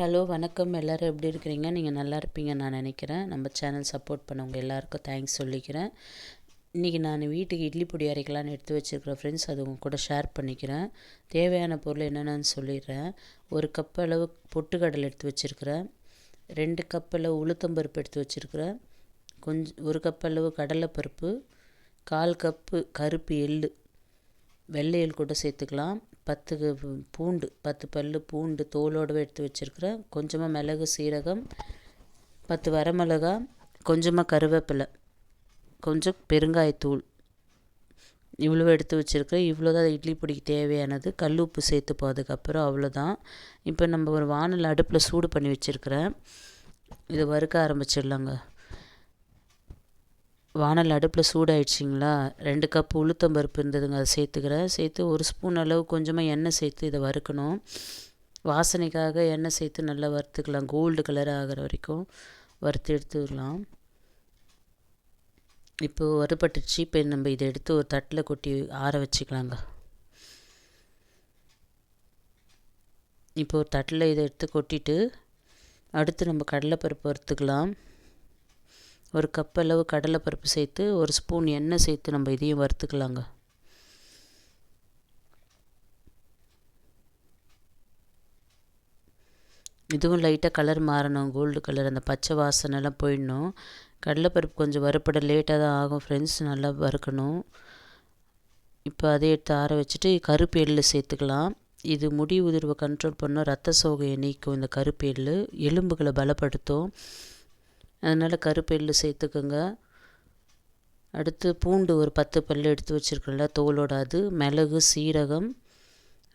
Hello வணக்கம். எல்லோரும் எப்படி இருக்கிறீங்க? நீங்கள் நல்லா இருப்பீங்கன்னு நான் நினைக்கிறேன். நம்ம சேனல் சப்போர்ட் பண்ணவங்க எல்லாருக்கும் தேங்க்ஸ் சொல்லிக்கிறேன். இன்றைக்கி நான் வீட்டுக்கு இட்லி பொடி அரைக்கலான்னு எடுத்து வச்சுருக்கிறேன் ஃப்ரெண்ட்ஸ். அது உங்கள் கூட ஷேர் பண்ணிக்கிறேன். தேவையான பொருள் என்னென்னு சொல்லிடுறேன். 1 கப் அளவு பொட்டுக்கடலை எடுத்து வச்சுருக்கிறேன். 2 கப் அளவு உளுத்தம்பருப்பு எடுத்து வச்சுருக்கிறேன். 1 கப் அளவு கடலைப்பருப்பு, 1/4 கப்பு கருப்பு எள்ளு, வெள்ளை எள் கூட சேர்த்துக்கலாம். 10 பூண்டு, 10 பல் பூண்டு தோலோடவே எடுத்து வச்சுருக்கிறேன். கொஞ்சமாக மிளகு, சீரகம், 10 வரமிளகா, கொஞ்சமாக கருவேப்பிலை, கொஞ்சம் பெருங்காயத்தூள், இவ்வளோ எடுத்து வச்சுருக்கிறேன். இவ்வளோ தான் இட்லி பொடிக்கு தேவையானது. கல் உப்பு சேர்த்துப்போம் அதுக்கப்புறம். அவ்வளோதான். இப்போ நம்ம ஒரு வானல் அடுப்பில் சூடு பண்ணி வச்சுருக்கிறேன். இதை வறுக்க ஆரம்பிச்சிடலாங்க. வானல் அடுப்பில் சூடாயிடுச்சிங்களா? 2 கப் உளுத்தம்பருப்பு இருந்ததுங்க, அதை சேர்த்துக்கிறேன். சேர்த்து 1 ஸ்பூன் அளவு கொஞ்சமாக எண்ணெய் சேர்த்து இதை வறுக்கணும். வாசனைக்காக எண்ணெய் சேர்த்து நல்லா வறுத்துக்கலாம். கோல்டு கலர் ஆகிற வரைக்கும் வறுத்து எடுத்துக்கலாம். இப்போது வறுபட்டுச்சு. இப்போ நம்ம இதை எடுத்து ஒரு தட்டில் கொட்டி ஆற வச்சுக்கலாங்க. இப்போ ஒரு தட்டில் இதை எடுத்து கொட்டிட்டு அடுத்து நம்ம கடலைப்பருப்பு வறுத்துக்கலாம். 1 கப் அளவு கடலைப்பருப்பு சேர்த்து 1 ஸ்பூன் எண்ணெய் சேர்த்து நம்ம இதையும் வறுத்துக்கலாங்க. இதுவும் லைட்டாக கலர் மாறணும், கோல்டு கலர், அந்த பச்சை வாசனைலாம் போயிடணும். கடலைப்பருப்பு கொஞ்சம் வறுப்பட லேட்டாக தான் ஆகும் ஃப்ரெண்ட்ஸ், நல்லா வறுக்கணும். இப்போ அதை எடுத்து ஆற வச்சுட்டு கருப்பு எள்ளு சேர்த்துக்கலாம். இது முடி உதிர்வை கண்ட்ரோல் பண்ணும், ரத்த சோகையை நீக்கும். இந்த கருப்பு எள்ளு எலும்புகளை பலப்படுத்தும். அதனால் கருப்பு எள்ளு சேர்த்துக்கோங்க. அடுத்து பூண்டு ஒரு 10 பல் எடுத்து வச்சுருக்கோம்ல தோலோட, அது, மிளகு, சீரகம்,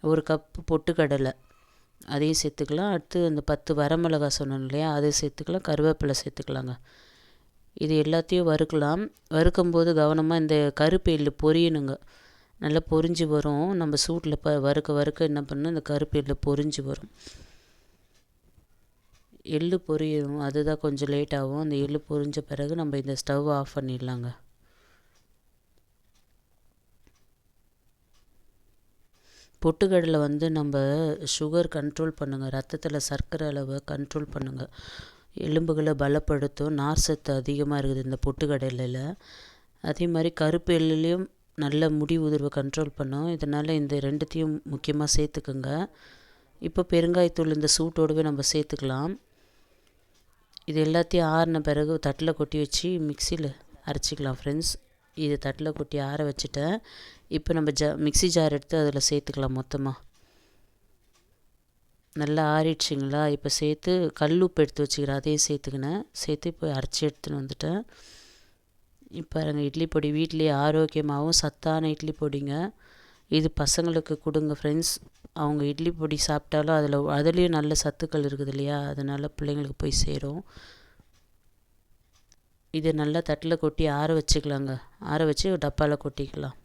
1 கப்பு பொட்டுக்கடலை, அதையும் சேர்த்துக்கலாம். அடுத்து அந்த 10 வரமிளகா சொன்னோம் இல்லையா, அதை சேர்த்துக்கலாம். கருவேப்பிலை சேர்த்துக்கலாங்க. இது எல்லாத்தையும் வறுக்கலாம். வறுக்கும்போது கவனமாக இந்த கருப்பு எள்ளு பொரியணுங்க. நல்லா பொரிஞ்சு வரும். நம்ம சூட்டில் வறுக்க என்ன பண்ணணும், இந்த கருப்பு எள்ளு பொரிஞ்சு வரும். எள்ளு பொரியும், அதுதான் கொஞ்சம் லேட் ஆகும். அந்த எள்ளு பொரிஞ்ச பிறகு நம்ம இந்த ஸ்டவ் ஆஃப் பண்ணிடலாங்க. பொட்டுக்கடலை நம்ம சுகர் கண்ட்ரோல் பண்ணுங்க, ரத்தத்தில் சர்க்கரை அளவை கண்ட்ரோல் பண்ணுங்க, எலும்புகளை பலப்படுத்தும். நார் சத்து அதிகமாக இருக்குது இந்த பொட்டுக்கடலையில். அதே மாதிரி கருப்பு எள்ளுலேயும் நல்ல முடி உதிர்வை கண்ட்ரோல் பண்ணும். இதனால் இந்த ரெண்டுத்தையும் முக்கியமாக சேர்த்துக்குங்க. இப்போ பெருங்காயத்தூள் இந்த சூட்டோடவே நம்ம சேர்த்துக்கலாம். இது எல்லாத்தையும் ஆறின பிறகு தட்டில் கொட்டி வச்சு மிக்சியில் அரைச்சிக்கலாம் ஃப்ரெண்ட்ஸ். இது தட்டில் கொட்டி ஆற வச்சுட்டேன். இப்போ நம்ம மிக்சி ஜார் எடுத்து அதில் சேர்த்துக்கலாம் மொத்தமாக. நல்லா ஆறிடுச்சிங்களா? இப்போ சேர்த்து கல் உப்பு எடுத்து வச்சுக்கிறேன், அதையும் சேர்த்துக்கினேன். சேர்த்து இப்போ அரைச்சி எடுத்துன்னு வந்துட்டேன். இப்போ எங்கள் இட்லி பொடி வீட்டிலேயே ஆரோக்கியமாகவும் சத்தான இட்லி பொடிங்க. இது பசங்களுக்கு கொடுங்க ஃப்ரெண்ட்ஸ். அவங்க இட்லி பொடி சாப்பிட்டாலும் அதுலேயும் நல்ல சத்துக்கள் இருக்குது இல்லையா, அதனால் பிள்ளைங்களுக்கு போய் சேரும். இதை நல்லா தட்டில் கொட்டி ஆற வச்சுக்கலாங்க. ஆற வச்சு டப்பாவில் கொட்டிக்கலாம்.